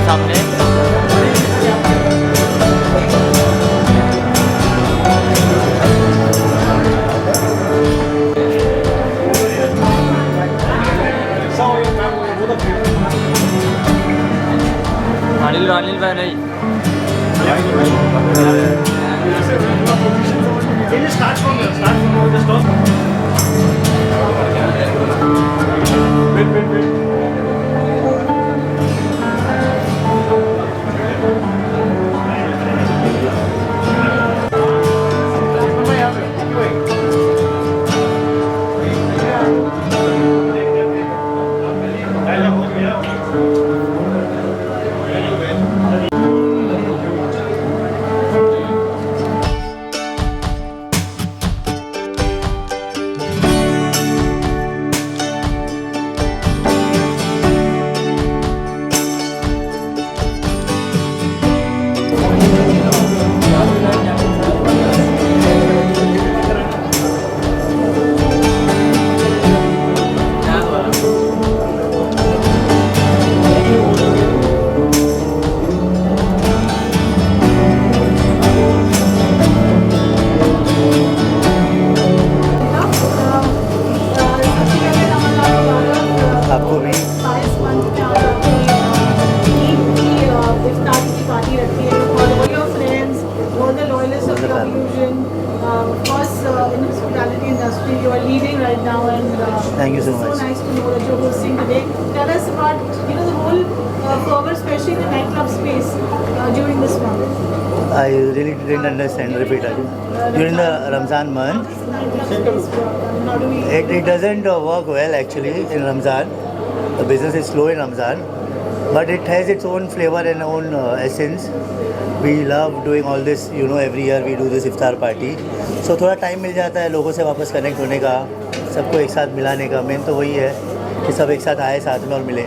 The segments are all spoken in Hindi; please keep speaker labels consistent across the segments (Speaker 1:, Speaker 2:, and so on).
Speaker 1: सामने। अनिल अनिल भाई नहीं
Speaker 2: आपको भी Thank you so much.
Speaker 3: So nice to know that you're hosting today. Tell us about the whole fervor, especially in the nightclub space during this month.
Speaker 2: I really didn't understand. Repeat again. During the Ramzan month,
Speaker 3: How do we?
Speaker 2: it doesn't work well actually in Ramzan. The business is slow in Ramzan, but it has its own flavor and own essence. We love doing all this. Every year we do this iftar party. So थोड़ा टाइम मिल जाता है लोगों से वापस कनेक्ट होने का, सबको एक साथ मिलाने का। मेन तो वही है कि सब एक साथ आए साथ में और मिले।
Speaker 3: आज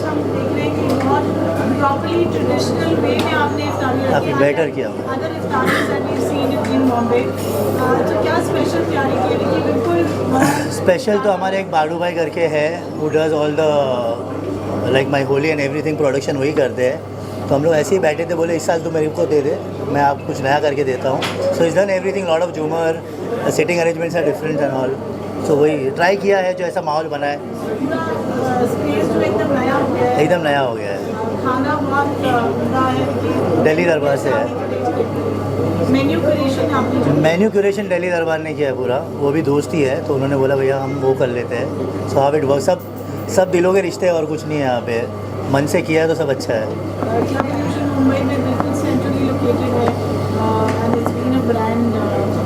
Speaker 3: हम देख रहे हैं कि बहुत प्रॉपर्ली ट्रेडिशनल वे में आपने इफ्तारी रखी
Speaker 2: काफ़ी बेटर किया हुआ।
Speaker 3: Other iftaris that we seen in Bombay, तो क्या स्पेशल तैयारी की है कि बिल्कुल
Speaker 2: स्पेशल तो हमारे एक बाडू भाई करके है, who does all the like my Holi and everything production वही करते हैं। तो हम लोग ऐसे ही बैठे थे, बोले इस साल तो मेरे को दे दे, मैं आप कुछ नया करके देता हूँ। So is done everything, lot of jhoomar, sitting arrangements are different and all. So वही ट्राई किया है जो ऐसा माहौल बना है,
Speaker 3: स्पेस जो एकदम नया हो गया है,
Speaker 2: एकदम नया हो गया है।
Speaker 3: खाना बहुत उम्दा है।
Speaker 2: दिल्ली दरबार से है।
Speaker 3: मेन्यू क्रिएशन आपने जो
Speaker 2: मेन्यू क्यूरेशन दिल्ली दरबार ने किया है पूरा, वो भी दोस्त ही है, तो उन्होंने बोला भैया हम वो कर लेते हैं। सो हाउ इट वर्क, सब दिलों के रिश्ते और कुछ नहीं है यहाँ पे, मन से किया है तो सब अच्छा है।
Speaker 3: क्लब इल्यूजन मुंबई में बिल्कुल सेंट्रली लोकेटेड है and it's been a brand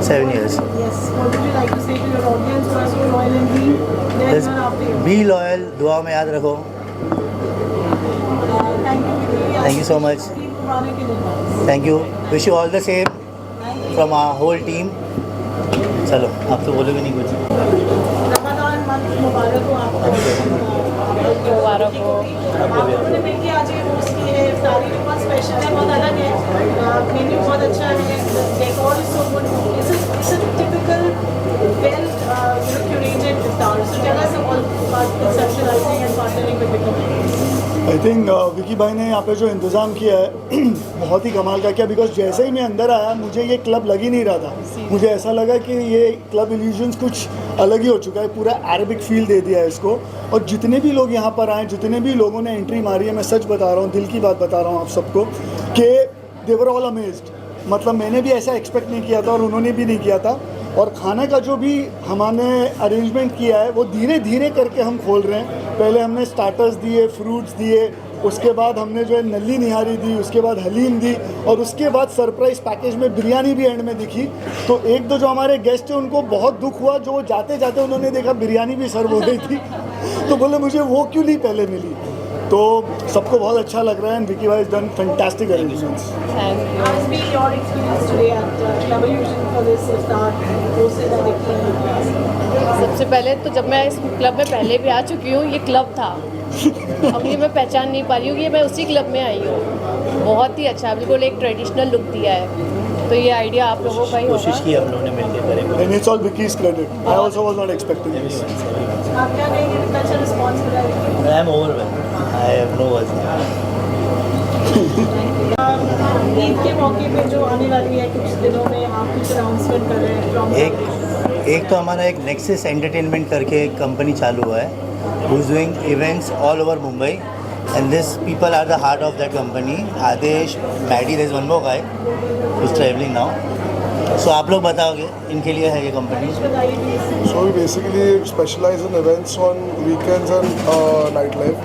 Speaker 2: 7 years.
Speaker 3: Yes, what would you like to say to your audience who are so loyal and being there
Speaker 2: Just
Speaker 3: after you?
Speaker 2: be loyal, दुआ में याद रखो।
Speaker 3: Thank you, Vicky.
Speaker 2: Thank you so much.
Speaker 3: Eid Mubarak in advance.
Speaker 2: Thank you, wish you all the same
Speaker 3: Thank you.
Speaker 2: From our whole team. चलो आप तो बोलोगे नहीं कुछ।
Speaker 3: रमजान मंथ मुबारक हो आपको।
Speaker 4: मुबारक हो।
Speaker 3: आप लोगों ने मिलके आज ये होस्ट की है इफ्तारी, भी बहुत स्पेशल है, बहुत अलग है, मेन्यू बहुत अच्छा है, decor is so good, it's a typical well curated iftar. So tell us about conceptualizing and partnering with Vicky.
Speaker 5: I think Vicky भाई ने यहाँ पे जो इंतज़ाम किया है बहुत ही कमाल का किया, बिकॉज जैसे ही मैं अंदर आया मुझे ये क्लब लग ही नहीं रहा था। मुझे ऐसा लगा कि ये क्लब इल्यूजन्स कुछ अलग ही हो चुका है, पूरा अरबिक फील दे दिया है इसको। और जितने भी लोग यहाँ पर आए, जितने भी लोगों ने एंट्री मारी है, मैं सच बता रहा हूँ, दिल की बात बता रहा हूँ आप सबको, कि दे वर ऑल अमेज्ड। मतलब मैंने भी ऐसा एक्सपेक्ट नहीं किया था और उन्होंने भी नहीं किया था। और खाने का जो भी हमने अरेंजमेंट किया है वो धीरे धीरे करके हम खोल रहे हैं। पहले हमने स्टार्टर्स दिए, फ्रूट्स दिए, उसके बाद हमने जो है नली निहारी दी, उसके बाद हलीम दी, और उसके बाद सरप्राइज़ पैकेज में बिरयानी भी एंड में दिखी। तो एक दो जो हमारे गेस्ट थे उनको बहुत दुख हुआ, जो जाते जाते उन्होंने देखा बिरयानी भी सर्व हो गई थी तो बोले मुझे वो क्यों नहीं पहले मिली। तो सबको बहुत अच्छा लग रहा है एंड विकी भाई is done fantastic arrangements.
Speaker 3: How has been your experience today at Club Illusion for this iftar hosted by Vicky?
Speaker 4: सबसे पहले तो जब मैं इस क्लब में पहले भी आ चुकी हूँ, ये क्लब था, अब ये मैं पहचान नहीं पा रही हूँ कि मैं उसी क्लब में आई हूँ। बहुत ही अच्छा, बिल्कुल एक ट्रेडिशनल लुक दिया है। तो ये आइडिया आप लोगों का ही होगा।
Speaker 2: कोशिश की हम लोगों ने मिलकर करें।
Speaker 5: And it's all Vicky's credit, I also was not expecting this.
Speaker 3: आप क्या कहेंगे, कितना अच्छा रिस्पॉन्स मिला है?
Speaker 2: I am overwhelmed, I have no words.
Speaker 3: Eid के मौके पे जो आने वाली है कुछ दिनों में, आप कुछ अनाउंसमेंट कर रहे हैं?
Speaker 2: एक तो हमारा एक नेक्सस एंटरटेनमेंट करके एक कंपनी चालू हुआ है, who is doing events all over Mumbai, and this people are the heart of that company. Adesh, Maddy, there is one more guy who is travelling now. सो आप लोग बताओगे इनके लिए है ये कंपनी?
Speaker 6: So we basically specialize in events on weekends and nightlife.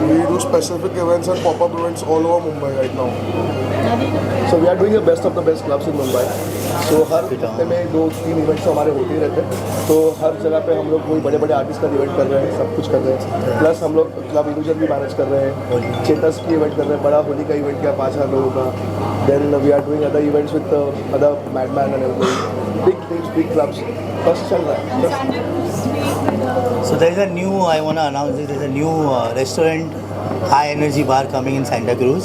Speaker 6: We do specific events and pop-up events all over Mumbai right now. So we are doing the best of the best clubs in Mumbai. So हर हफ्ते में 2-3 इवेंट्स हमारे होते ही रहते हैं। तो हर जगह पे हम लोग कोई बड़े बड़े आर्टिस्ट का इवेंट कर रहे हैं, सब कुछ कर रहे हैं। प्लस हम लोग क्लब इल्यूजन भी मैनेज कर रहे हैं, चेतस की इवेंट कर रहे हैं, बड़ा होली का इवेंट किया 5000 लोगों का। Then we are doing other events with other madman and everything, big things, big clubs, बस चल रहा है।
Speaker 2: So there is a new, I want to announce this, there is a new restaurant, high energy bar coming in Santa Cruz,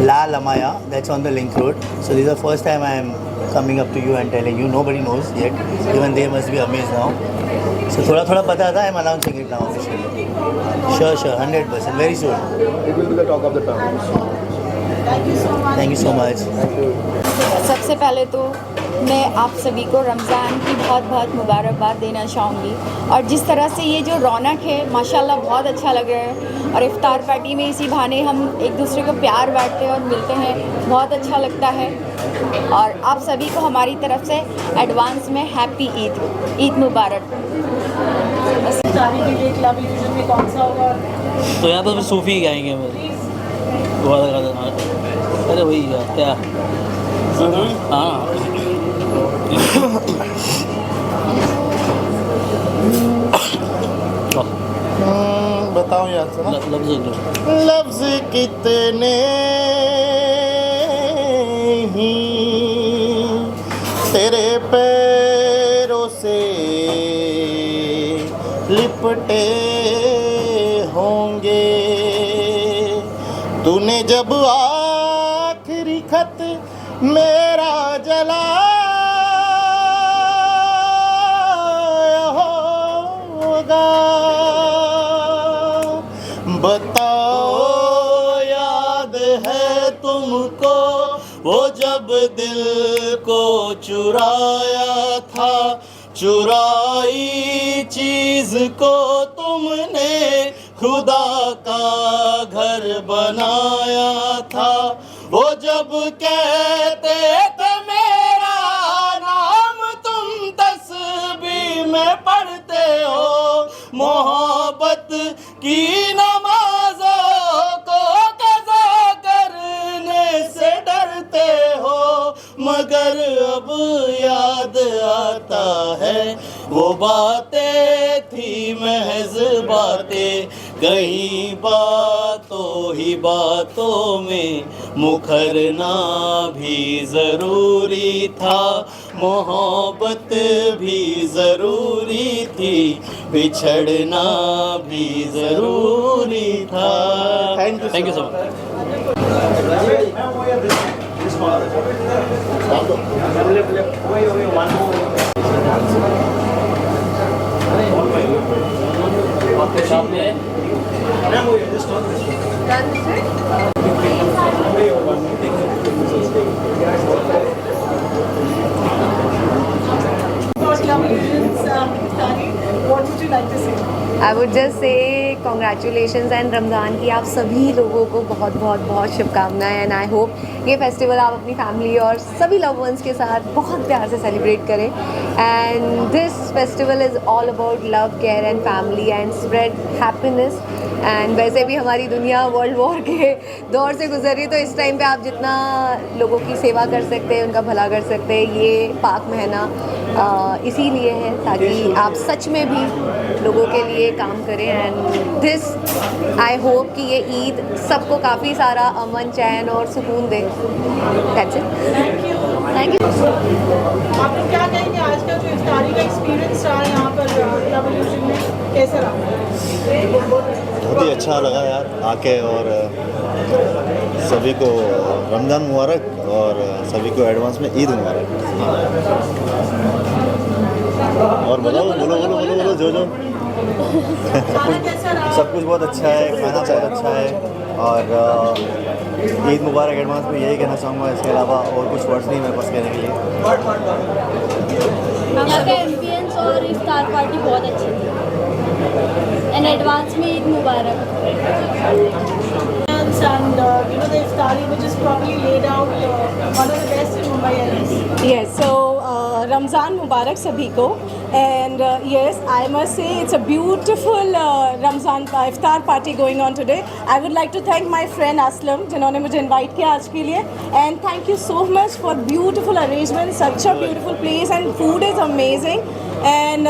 Speaker 2: La Lamaya, that's on the Link Road. So this is the first time I am coming up to you and telling you, nobody knows yet, even they must be amazed now. So थोड़ा पता था, I am announcing it now officially. Sure, 100%, very soon.
Speaker 6: It will be the talk of the town.
Speaker 2: Thank you so much.
Speaker 7: सबसे पहले तो मैं आप सभी को रमज़ान की बहुत बहुत मुबारकबाद देना चाहूँगी। और जिस तरह से ये जो रौनक है माशाल्लाह बहुत अच्छा लग रहा है, और इफ्तार पार्टी में इसी बहाने हम एक दूसरे को प्यार बांटते हैं और मिलते हैं, बहुत अच्छा लगता है। और आप सभी को हमारी तरफ से एडवांस में हैप्पी ईद मुबारक।
Speaker 3: शादी के लिए क्लब इल्यूजन में कौन सा होगा?
Speaker 1: तो यहाँ तो फिर सूफी गाएंगे अरे वही क्या हाँ
Speaker 6: बताओ यार से ना।
Speaker 8: लफ्ज़ कितने ही तेरे पैरों से लिपटे होंगे, तूने जब आखिरी खत मेरा जलाया होगा। बताओ याद है तुमको वो जब दिल को चुराया था, चुराई चीज को तुमने खुदा का घर बनाया था। वो जब कहते थे मेरा नाम तुम तस्बीह में पढ़ते हो, मोहब्बत की नमाज़ों को कज़ा करने से डरते हो, मगर अब याद आता है वो बातें थी महज बातें, कहीं बातों ही बातों में मुखरना भी ज़रूरी था, मोहब्बत भी ज़रूरी थी, बिछड़ना भी ज़रूरी था। Thank you so
Speaker 3: What would you like to say?
Speaker 9: I would just say congratulations and Ramzan की आप सभी लोगों को बहुत बहुत बहुत शुभकामनाएं, एंड आई होप ये फेस्टिवल आप अपनी फैमिली और सभी लव वंस के साथ बहुत प्यार से सेलिब्रेट करें। And this festival is all about love, care and family and spread happiness. And वैसे भी हमारी दुनिया वर्ल्ड वॉर के दौर से गुजर रही है, तो इस टाइम पे आप जितना लोगों की सेवा कर सकते हैं, उनका भला कर सकते हैं, ये पाक महीना इसीलिए है ताकि आप सच में भी लोगों के लिए काम करें। एंड दिस आई होप कि ये ईद सबको काफ़ी सारा अमन, चैन और सुकून दे। That's it.
Speaker 3: Thank you. आप लोग क्या कहेंगे आज का जो इफ्तारी का एक्सपीरियंस रहा यहाँ पर क्लब इल्यूजन में, कैसे रहा?
Speaker 8: बहुत ही अच्छा लगा यार आके, और सभी को रमज़ान मुबारक और सभी को एडवांस में ईद मुबारक। और बोलो जो
Speaker 3: खाना कैसा रहा?
Speaker 8: सब कुछ बहुत अच्छा है, खाना बहुत अच्छा है और ईद मुबारक एडवांस में यही कहना चाहूँगा। इसके अलावा और कुछ वर्ड्स नहीं मेरे पास कहने के लिए।
Speaker 10: यहाँ का एम्बियंस और इफ्तार पार्टी बहुत अच्छी थी एंड एडवांस में ईद मुबारक।
Speaker 3: And the iftari which is probably laid out one of the best in Mumbai, I guess.
Speaker 11: Yes, so Ramzan Mubarak sabhi ko, and yes, I must say it's a beautiful Ramzan iftar party going on today. I would like to thank my friend Aslam जिन्होंने मुझे invite किया आज के लिए, and thank you so much for beautiful arrangement, such a beautiful place and food is amazing. And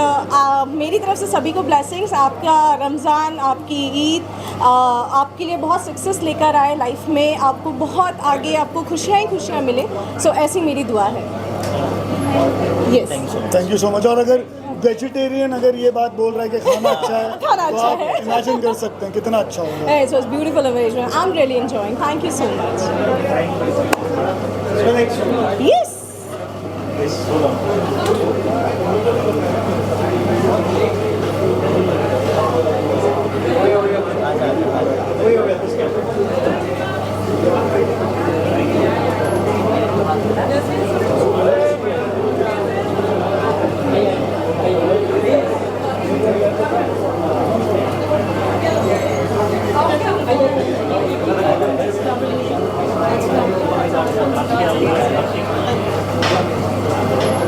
Speaker 11: मेरी तरफ से सभी को ब्लेसिंग्स। आपका रमज़ान, आपकी ईद आपके लिए बहुत सक्सेस लेकर आए लाइफ में, आपको बहुत आगे आपको खुशियाँ ही खुशियाँ मिले। सो ऐसी मेरी दुआ है। Yes,
Speaker 5: thank you so much. और अगर वेजिटेरियन अगर ये बात बोल रहा है कि खाना अच्छा है
Speaker 11: खाना
Speaker 5: तो
Speaker 11: अच्छा
Speaker 5: आप
Speaker 11: है।
Speaker 5: इमेजिन कर सकते हैं कितना अच्छा होगा।
Speaker 11: It's was beautiful arrangement. I am really enjoying. Thank you so much. Yes,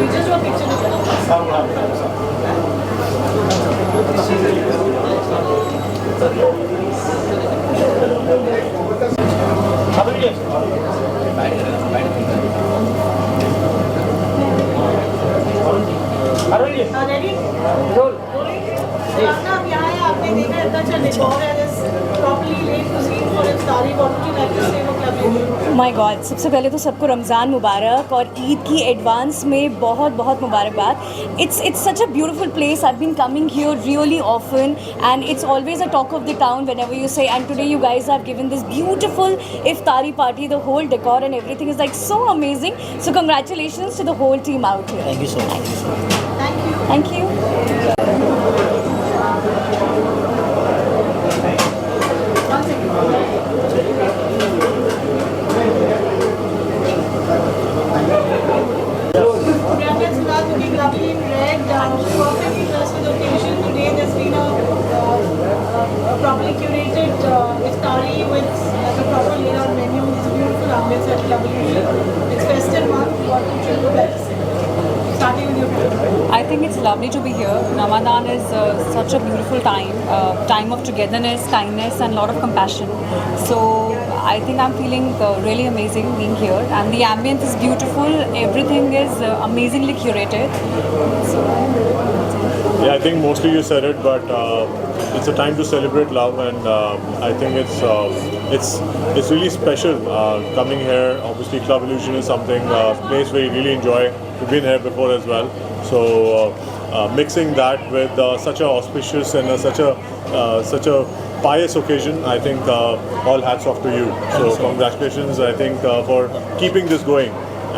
Speaker 3: We just do a picture together. Ready? Roll. Rana, अब यहाँ है, आपने देखा इतना अच्छा decor है, this properly laid cuisine for iftari. What would you like to say for club?
Speaker 11: My God, सबसे पहले तो सबको रमज़ान मुबारक और ईद की एडवांस में बहुत बहुत मुबारकबाद। It's such a beautiful place. I been coming here really often and it's always a talk of the town whenever you say, and today you guys have given this beautiful iftari party. The whole decor and everything is like so amazing. So congratulations to the whole team out here.
Speaker 1: Thank you so much.
Speaker 11: Thank you.
Speaker 3: Priyanka Sudhar looking lovely in red, perfectly dressed for the occasion. Today there's been a properly curated iftari with a proper laid out menu. It's a beautiful ambience at Club Illusion. It's festive month. What would you like to say? Starting with you.
Speaker 12: I think it's lovely to be here. Ramadan is such a beautiful time, time of togetherness, kindness and a lot of compassion. So I think I'm feeling really amazing being here, and the ambience is beautiful. Everything is amazingly curated. So,
Speaker 13: yeah, I think mostly you said it, but it's a time to celebrate love, and I think it's really special coming here. Obviously, Club Illusion is something place where you really enjoy. We've been here before as well, so mixing that with such a auspicious and such a pious occasion, I think all hats off to you. So congratulations, I think, for keeping this going,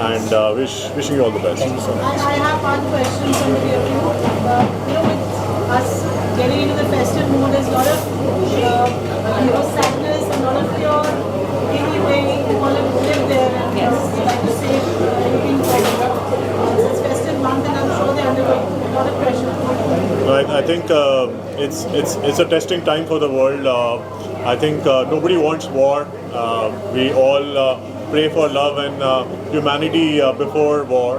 Speaker 13: and wishing you all the best.
Speaker 1: Thank you so much.
Speaker 3: I have one question from the of you. With us getting into the festive mood, there's a lot of sadness, a lot of fear. Anyway, you want to live there, and like to say, looking forward. It's festive month, and I'm sure they're undergoing a lot of pressure.
Speaker 13: Right, I think it's a testing time for the world. I think nobody wants war. We all pray for love and humanity before war.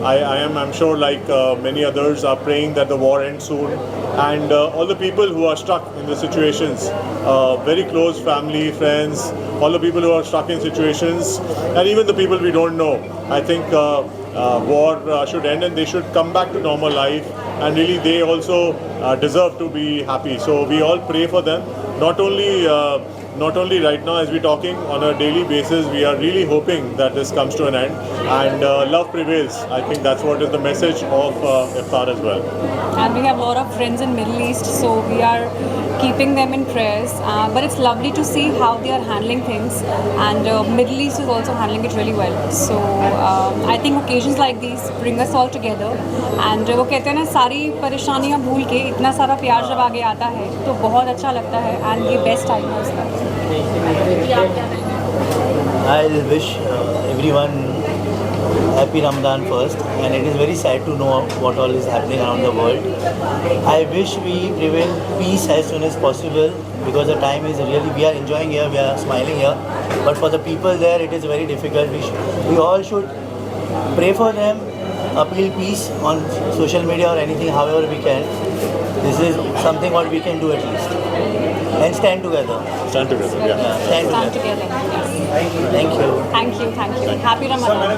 Speaker 13: I'm sure, like many others, are praying that the war ends soon. And all the people who are stuck in the situations, very close family, friends, all the people who are stuck in situations, and even the people we don't know, I think war should end and they should come back to normal life. And really, they also deserve to be happy. So we all pray for them. Not only not only right now as we're talking, on a daily basis, we are really hoping that this comes to an end and love prevails. I think that's what is the message of iftar as well.
Speaker 12: And we have a lot of friends in Middle East, so we are keeping them in prayers. But it's lovely to see how they are handling things, and Middle East is also handling it really well. So I think occasions like these bring us all together. And वो कहते हैं ना, सारी परेशानियाँ भूल के इतना सारा प्यार जब आगे आता है तो बहुत अच्छा लगता है, and ये बेस्ट टाइम है उसका.
Speaker 2: I'll wish everyone happy Ramadan first, and it is very sad to know what all is happening around the world. I wish we prevail peace as soon as possible, because the time is really, we are enjoying here, we are smiling here, but for the people there it is very difficult. We all should pray for them, appeal peace on social media or anything, however we can. This is something what we can do at least, and stand together.
Speaker 13: Stand together, yeah.
Speaker 2: Stand
Speaker 12: Stand
Speaker 2: together.
Speaker 12: together. Yes.
Speaker 2: Thank you.
Speaker 12: Thank you. Thank you. Happy Ramadan.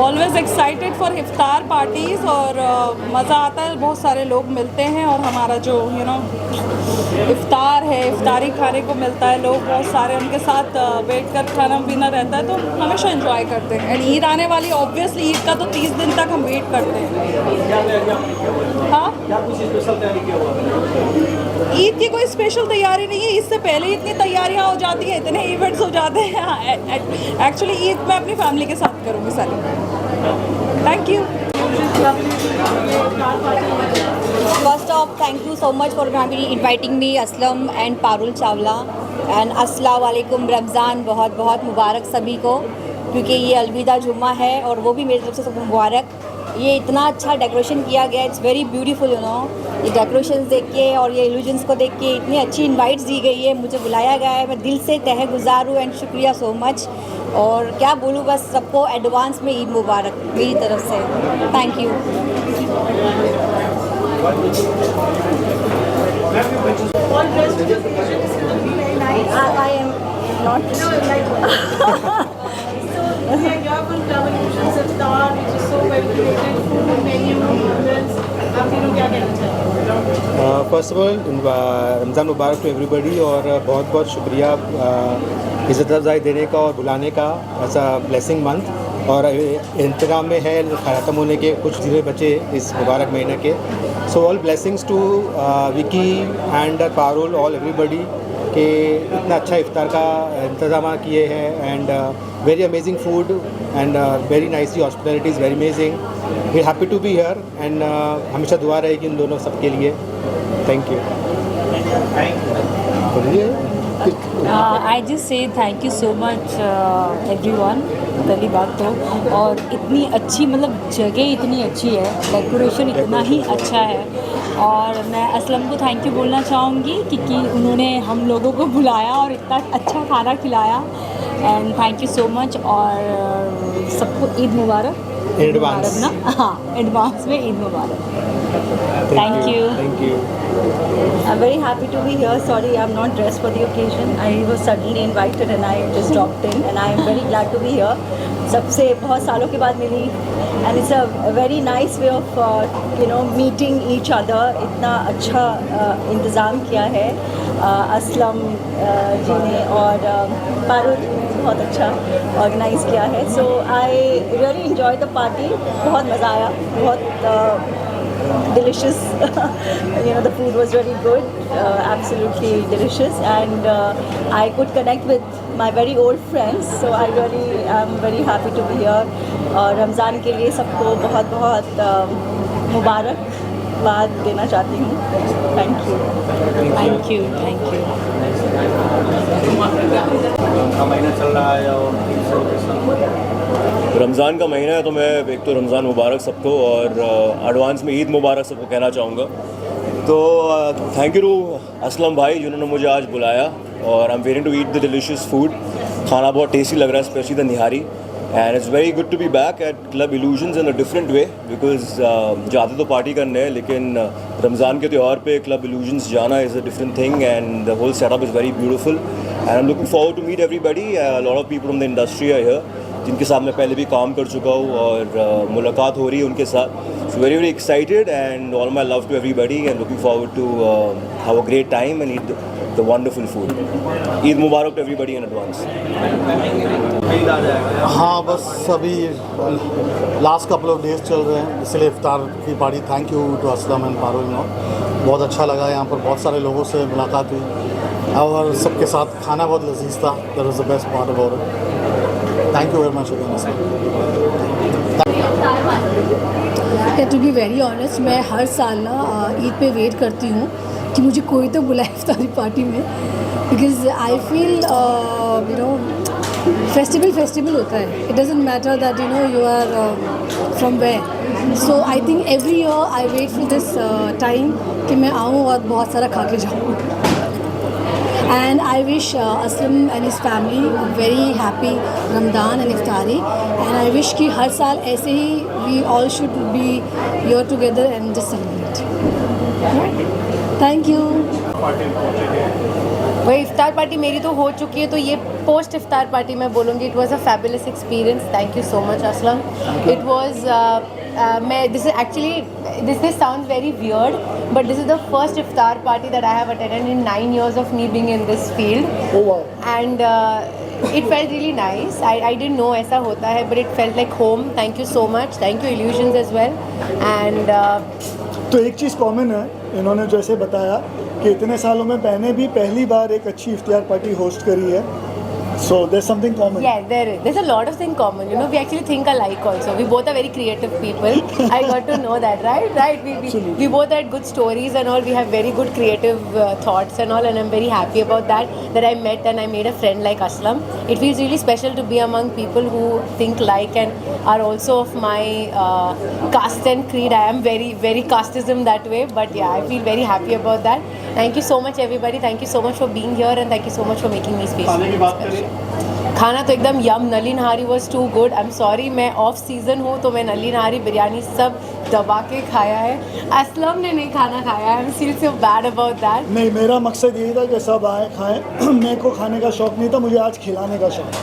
Speaker 11: Always excited for iftar parties, और मज़ा आता है, बहुत सारे लोग मिलते हैं और हमारा जो इफ्तार है, इफ्तारी खाने को मिलता है, लोग बहुत सारे उनके साथ बैठ कर खाना पीना रहता है, तो हमेशा एंजॉय करते हैं. एंड ईद आने वाली, ऑब्वियसली ईद का तो 30 दिन तक हम वेट करते हैं. हाँ, ईद की कोई स्पेशल तैयारी नहीं है, इससे पहले ही इतनी तैयारियाँ हो जाती हैं, इतने इवेंट्स हो जाते हैं. एक्चुअली ईद मैं अपनी फैमिली के साथ करूँगी सारी. Thank you.
Speaker 7: First off, thank you so much for inviting me, Aslam and Parul Chawla. And अस्सलाम वालेकुम, रमज़ान बहुत बहुत मुबारक सभी को, क्योंकि ये अलविदा जुम्मा है और वो भी मेरी तरफ से सबको मुबारक. ये इतना अच्छा डेकोरेशन किया गया, इट्स वेरी ब्यूटीफुल ये डेकोरेशन देख के और ये इल्यूजन्स को देख के इतनी अच्छी इनवाइट्स दी गई है, मुझे बुलाया गया है, मैं दिल से तहे गुज़ार हूँ एंड शुक्रिया सो मच. और क्या बोलूँ, बस सबको एडवांस में ईद मुबारक मेरी तरफ से. Thank you.
Speaker 3: All dressed to the occasion, this is looking very nice.
Speaker 7: I am not.
Speaker 3: No, like so we are here for Club Illusions Iftar, which is so well curated, food, menu, meals. आप तीनों क्या कहना चाहेंगे?
Speaker 14: फर्स्ट ऑफ ऑल रमज़ान मुबारक टू एवरीबडी, और बहुत बहुत शुक्रिया इज़्ज़त अफ़ज़ाई देने का और बुलाने का. एज अ ब्लेसिंग मंथ, और इंतज़ाम में है ख़त्म होने के कुछ दिन बचे इस मुबारक महीने के. So all blessings to Vicky and Parul, all everybody, कि इतना अच्छा इफ्तार का इंतज़ाम किए हैं. And very amazing food and very nicely hospitality is very amazing. We happy to be here, and हमेशा दुआ रहेगी इन दोनों सबके लिए. Thank you.
Speaker 12: I just say thank you so much everyone. पहली बात तो, और इतनी अच्छी, मतलब जगह इतनी अच्छी है, डेकोरेशन इतना ही अच्छा है, और मैं असलम को थैंक यू बोलना चाहूँगी क्योंकि उन्होंने हम लोगों को बुलाया और इतना अच्छा खाना खिलाया. And thank you so much, और सबको ईद मुबारक.
Speaker 14: एडवांस
Speaker 12: ना, हाँ, एडवांस में ईद मुबारक. Thank you.
Speaker 14: Thank you.
Speaker 15: I'm very happy to be here. Sorry, I'm not dressed for the occasion. I was suddenly invited and I just dropped in, and I am very glad to be here. सबसे बहुत सालों के बाद मिली, and it's a very nice way of meeting each other. इतना अच्छा इंतज़ाम किया है असलम जी ने, और पारुल बहुत अच्छा ऑर्गेनाइज़ किया है. So I really enjoy the party. बहुत मज़ा आया, बहुत delicious. The food was really good, absolutely delicious, and I could connect with my very old friends, so I really am very happy to be here. और रमज़ान के लिए सबको बहुत बहुत मुबारक बाद देना चाहती हूँ. Thank you.
Speaker 12: Thank you. Thank you.
Speaker 8: महीना चल रहा है और
Speaker 16: रमज़ान का महीना है, तो मैं एक तो रमज़ान मुबारक सबको, और एडवांस में ईद मुबारक सबको कहना चाहूँगा. तो थैंक यू टू असलम भाई जिन्होंने मुझे आज बुलाया, और I am waiting to eat the delicious food. खाना बहुत टेस्टी लग रहा है, specially the nihari. And it's very good to be back at club illusions in a different way, because जाते तो पार्टी करने हैं, लेकिन रमज़ान के त्यौहार पे क्लब इल्यूजन्स जाना is a different thing, and the whole setup is very beautiful, and I am looking forward to meet everybody. Lot of people from the industry are here. जिनके साथ मैं पहले भी काम कर चुका हूँ और मुलाकात हो रही है उनके साथ. So very excited and all my love to everybody and looking forward to have a great time and eat the wonderful food. Eid Mubarak to everybody in advance.
Speaker 17: हाँ, बस अभी लास्ट कपल ऑफ डेज चल रहे हैं, इसलिए इफ्तार की party. Thank you to Aslam and Parul. बहुत अच्छा लगा, यहाँ पर बहुत सारे लोगों से मुलाकात हुई और सबके साथ खाना बहुत लजीज था. That was the best part about it. Thank you very much again.
Speaker 18: To be very honest, मैं हर साल ना ईद पे वेट करती हूँ कि मुझे कोई तो बुलाए इफ्तारी पार्टी में, because I feel you know festival होता है. It doesn't matter that you know you are from where. So I think every year I wait for this time कि मैं आऊँ और बहुत सारा खा के जाऊँ. And I wish Aslam and his family a very happy Ramadan and Iftari. And I wish कि हर साल ऐसे ही we all should be here together and just celebrate. Thank you.
Speaker 4: वही इफ्तार पार्टी मेरी तो हो चुकी है, तो ये पोस्ट इफ्तार पार्टी मैं बोलूँगी it was a fabulous experience. Thank you so much Aslam. It was this is actually, this sounds very weird, but this is the first iftar party that I have attended in 9 years of me being in this field.
Speaker 5: Oh wow.
Speaker 4: And it felt really nice. I didn't know ऐसा होता है, but it felt like home. Thank you so much. Thank you Illusions as well. And
Speaker 5: तो एक चीज़ कॉमन है, इन्होंने जैसे बताया कि इतने सालों में मैंने भी पहली बार एक अच्छी इफ्तियार पार्टी होस्ट करी है. So there's something common.
Speaker 4: Yeah, there's a lot of things common. You know, we actually think alike also. We both are very creative people. I got to know that, right? Right. We both had good stories and all. We have very good creative thoughts and all. And I'm very happy about that. That I met and I made a friend like Aslam. It feels really special to be among people who think like and are also of my caste and creed. I am very, very casteism that way. But yeah, I feel very happy about that. Thank you so much, everybody. Thank you so much for being here and thank you so much for making me space. खाना तो एकदम yum. Nalli nihari was too good. I am sorry, मैं ऑफ सीज़न हूँ तो मैं नली नहारी बिरयानी सब दबा के खाया है. असलम ने नहीं खाना खाया. I am feel so bad about that.
Speaker 5: नहीं, मेरा मकसद यही था कि सब आए खाएं. मेरे को खाने का शौक नहीं था, मुझे आज खिलाने का शौक था.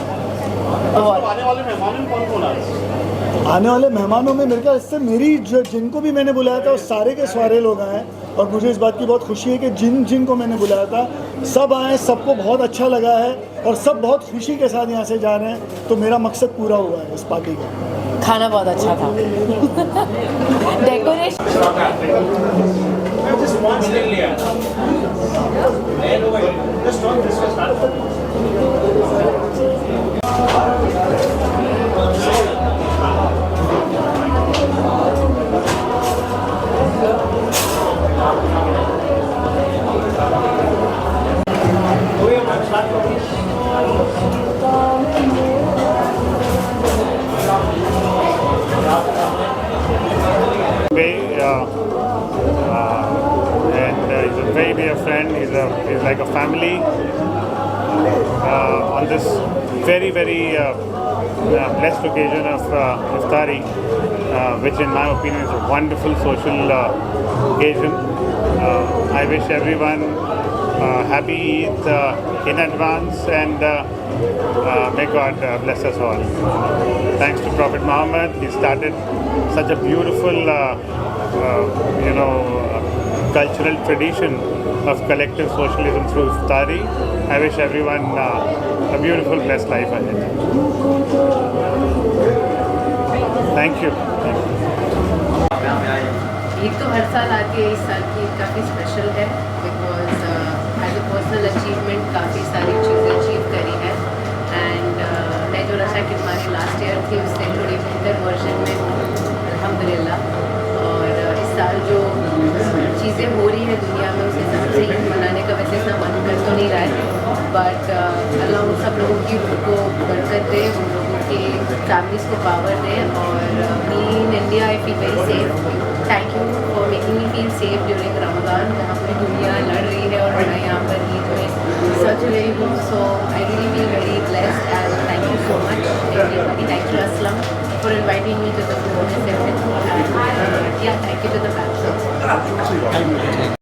Speaker 17: आने वाले मेहमानों में कौन आ रहे हैं?
Speaker 5: आने वाले मेहमानों में मेरे ख्याल इससे मेरी जिनको भी मैंने बुलाया था वो सारे के सारे लोग आए और मुझे इस बात की बहुत खुशी है कि जिनको मैंने बुलाया था सब आए. सबको बहुत अच्छा लगा है और सब बहुत खुशी के साथ यहाँ से जा रहे हैं. तो मेरा मकसद पूरा हुआ है इस पार्टी का.
Speaker 4: खाना बहुत अच्छा था. Decoration
Speaker 19: and he's a very dear friend. He's like a family on this very blessed occasion of Iftari, which in my opinion is a wonderful social occasion. I wish everyone happy Eid in advance and may God bless us all. Thanks to Prophet Muhammad, he started such a beautiful cultural tradition of collective socialism through Iftari. I wish everyone a beautiful blessed life ahead. Thank you.
Speaker 4: Eid तो हर साल आती है. इस साल की ईद काफ़ी स्पेशल है because as a personal achievement काफ़ी सारी चीज़ें अचीव करी है. एंड मैं जो रशा किरमानी लास्ट ईयर थी उससे थोड़ी बेहतर वर्जन में हूँ अल्हम्दुलिल्लाह. और इस साल जो चीज़ें हो रही है दुनिया में उस हिसाब से ईद मनाने का वैसे इतना मन कर तो नहीं रहा है. बट अल्लाह उन सब लोगों की को बरकत दे, उन लोगों की फैमिलीज़ को पावर दे. और me in India I feel very safe. Thank you for making me feel safe during Ramzan, जहाँ पूरी दुनिया लड़ रही है और मैं यहाँ पर ईद में सच रही हूँ. So I really feel very blessed and thank you so much everybody. Thank you Aslam for inviting me to the bonus event. And yeah, thank you to the fans.